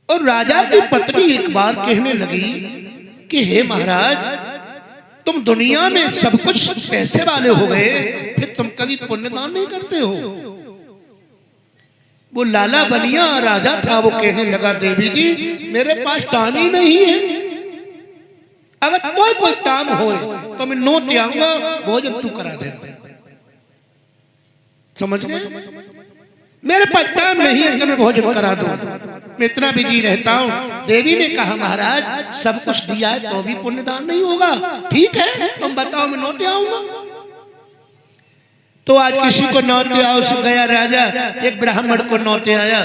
और राजा की पत्नी एक बार कहने लगी कि हे महाराज, तुम दुनिया में सब कुछ पैसे वाले हो गए, फिर तुम कभी पुण्यदान नहीं करते हो। वो लाला बनिया राजा था, वो कहने लगा देवी जी मेरे पास टाइम ही नहीं है। अगर कोई काम हो तो मैं नोट आऊंगा, भोजन तू करा देना। समझ गए? मेरे पास टाइम नहीं है कि मैं भोजन करा दूं, मैं इतना बिजी रहता हूं। देवी ने कहा महाराज सब कुछ दिया है तो भी पुण्यदान नहीं होगा। ठीक है तुम बताओ, मैं नोट आऊंगा। तो आज किसी को नौते आओ से गया राजा, एक ब्राह्मण को नौते आया।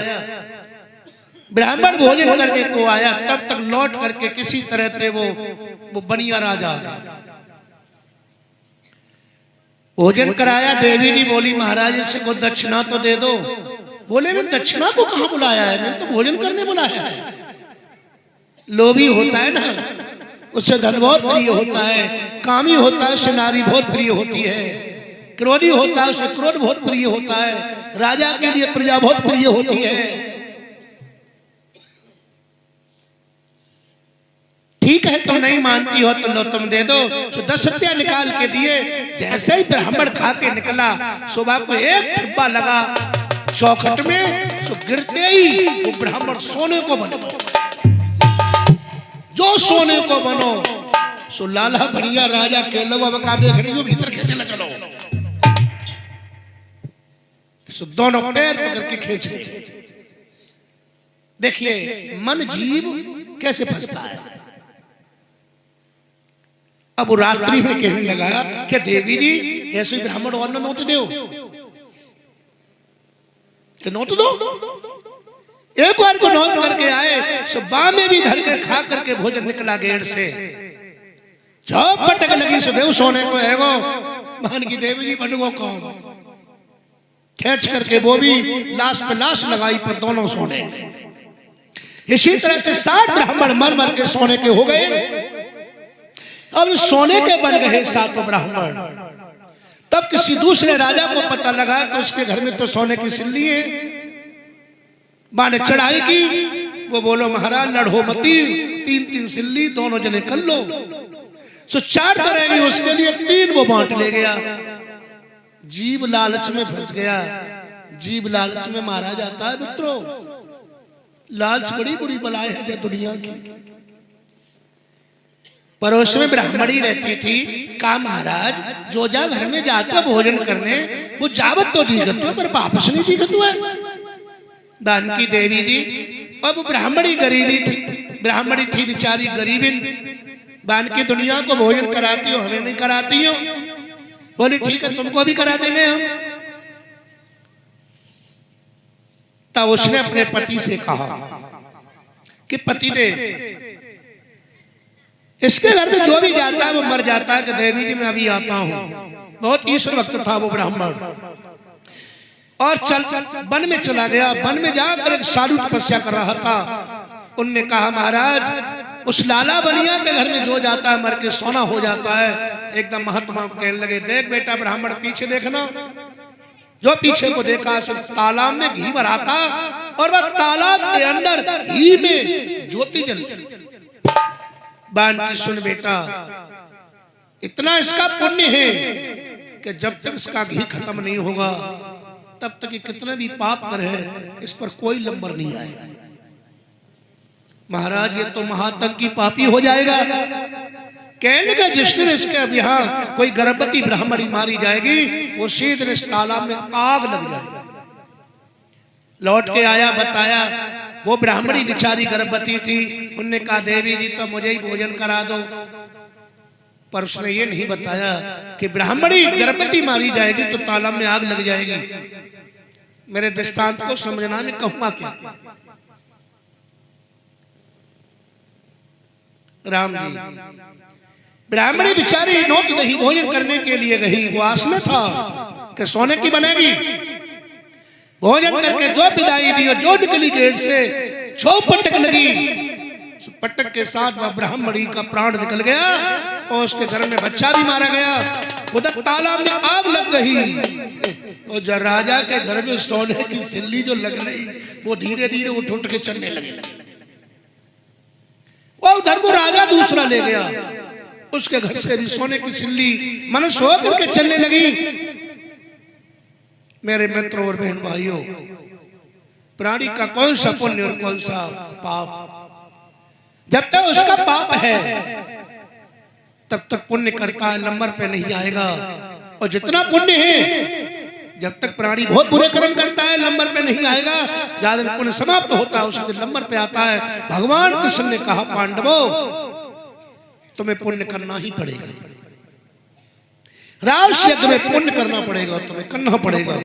ब्राह्मण भोजन करने को आया, तब तक लौट करके किसी तरह से वो बनिया राजा आ गया। भोजन कराया, देवी जी बोली महाराज इसे को दक्षिणा तो दे दो। बोले मैं दक्षिणा को कहां बुलाया है, मैंने तो भोजन करने बुलाया है। लोभी होता है ना, उससे धन बहुत प्रिय होता है। कामी होता है, उससे नारी बहुत प्रिय होती है। क्रोधी होता है, उसे क्रोध बहुत प्रिय होता है। राजा के लिए प्रजा बहुत प्रिय होती है। ठीक है तुम नहीं मानती हो तो लो तुम दे दो। तो 10 रुपया निकाल के दिए। जैसे ही ब्राह्मण खा के निकला, सुबह को एक ठिब्बा लगा चौखट में, सो गिरते ही वो ब्राह्मण सोने को बनो। जो सोने को बनो सो लाला बनिया राजा के लोग अब का देख रही हो, भीतर खींचना चलो। सो दोनों पैर पकड़ के खींच ले। देखिए मन जीव कैसे फंसता है। अब वो रात्रि में कहने लगा कि देवी जी ऐसे ब्राह्मण और नोट दो, तो नोट दो। एक बार को नोट करके आए, सो बामे भी धर के खा करके भोजन निकला गेट से। जब पटक लगी सुबह सोने को है वो मान की देवी जी बन गो कौन, खींच करके वो भी लाश पे लाश लगाई पर दोनों सोने। इसी तरह के 60 ब्राह्मण मर मर के सोने के हो गए। अब सोने के बन गए 7 ब्राह्मण। तब किसी दूसरे राजा को पता लगा कि उसके घर में तो सोने की सिल्ली है। मां ने चढ़ाई की, वो बोलो महाराज लड़ो मती, 3-3 सिल्ली दोनों जने कर लो। सो 4 तो रह गई, उसके लिए 3 वो बांट ले गया। जीव लालच में फंस गया। जीव लालच में मारा जाता है मित्रों। लालच बड़ी बुरी बलाई है जो दुनिया की। पड़ोस में ब्राह्मणी रहती थी। कहा महाराज जो जा घर में जाकर भोजन करने, वो जावत तो दिखत है पर वापस नहीं दिखत है। दान की देवी जी अब ब्राह्मणी गरीबी थी, ब्राह्मणी थी बेचारी गरीबिन। दान की दुनिया को भोजन कराती हो, हमें नहीं कराती हो। बोली ठीक है तुमको भी करा देंगे हम। तब उसने अपने पति से कहा कि पति देव इसके घर में जो भी जाता है वो मर जाता है कि देवी जी मैं अभी आता हूं। बहुत ईश्वर भक्त था वो ब्राह्मण। और चल वन में चला गया। वन में जाकर एक साधु तपस्या कर रहा था। उनने कहा महाराज उस लाला बनिया के घर में जो जाता है मर के सोना हो जाता है। एकदम महात्मा कहने लगे देख बेटा ब्राह्मण पीछे देखना। जो पीछे को देखा सब तालाब में घी भरा था और वह तालाब के अंदर घी में ज्योति जल रही। बान की सुन बेटा इतना इसका पुण्य है कि जब तक इसका घी खत्म नहीं होगा तब तक ये कितने भी पाप करे इस पर कोई नंबर नहीं आएगा। महाराज ये तो महातंकी पापी हो जाएगा। कहने लगा जिस दिन इसके अब यहाँ कोई गर्भवती ब्राह्मणी मारी जाएगी वो सीधे इस तालाब में आग लग जाएगी। लौट के आया बताया वो ब्राह्मणी बेचारी गर्भवती थी। उनने कहा देवी जी तो मुझे ही भोजन करा दो। पर उसने ये नहीं बताया कि ब्राह्मणी गर्भवती मारी जाएगी तो तालाब में आग लग जाएगी। मेरे दृष्टांत को समझना में कहूंगा क्या। राम जी ब्राह्मणी बेचारी नोट दही भोजन करने के लिए गई। वो आस में था कि सोने की बनेगी। भोजन करके जो विदाई दी और जो निकली गेट से छो पटक लगी। पटक के साथ वह ब्राह्मणी का प्राण निकल गया और उसके घर में बच्चा भी मारा गया। उधर तालाब में आग लग गई और जो राजा के घर में सोने की सिल्ली जो लग रही वो धीरे धीरे उठ उठ के चलने लगे। उधर को राजा दूसरा ले गया, उसके घर से भी सोने की सिल्ली मन सो करके चलने लगी। मेरे मित्रों और बहन भाइयों, प्राणी का कौन सा पुण्य और कौन सा पाप, जब तक उसका पाप है तब तक पुण्य करता है, नंबर पे नहीं आएगा। और जितना पुण्य है, जब तक प्राणी बहुत बुरे कर्म करता है नंबर पे नहीं आएगा। ज्यादा दिन पुण्य समाप्त होता है उसी दिन नंबर पे आता है। भगवान कृष्ण ने कहा, पांडवों तुम्हें पुण्य करना ही पड़ेगा, राज यज्ञ में पुण्य करना पड़ेगा और तुम्हें करना पड़ेगा।